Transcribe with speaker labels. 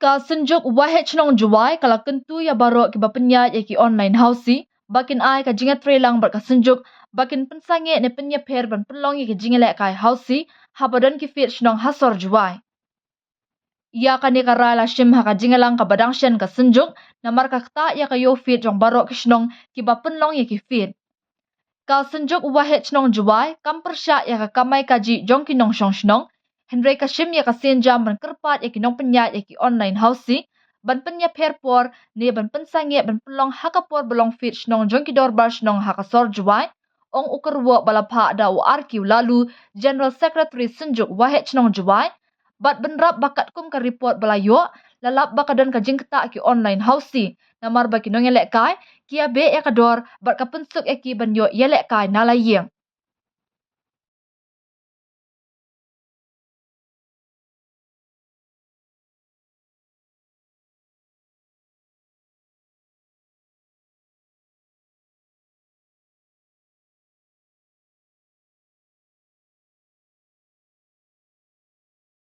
Speaker 1: Ka Synjuk Waheh Chnong Jowai kala Kyntu ya barok ki bapenyat ki online Housie bakin ai ka jingat trelang bar ka Synjuk bakin pensangeh ne penya pher ban pelong ki jingelek kai Housie habadan ki fit shnong hasor Jowai. Ia kani karala shim haka jingelang ka badang shen ka Synjuk namar ka kta ya ka yo fit jong barok ki shnong ki bapenlong ki fit. Ka Synjuk Waheh Chnong Jowai kam persya ya ka kamai kaji jong ki nong shnong Henry Kashim ya kasin jam ban kerpat ya kinong penyat ya ki online Housie ban penya perpor ne ban pensangeh ban pelong haka por belong fit shnong jong ki dorbar shnong haka sor Jowai ong ukerwo balapha da arkiw lalu General Secretary Synjuk Waheh Chnong Jowai bat benrap bakat kum ka report balayo lalap bakadan ka jingkta ki online Housie namar ba kinong elek kai kia be ya kador bat ka pensuk ya ki ban yo yelek kai nalayeng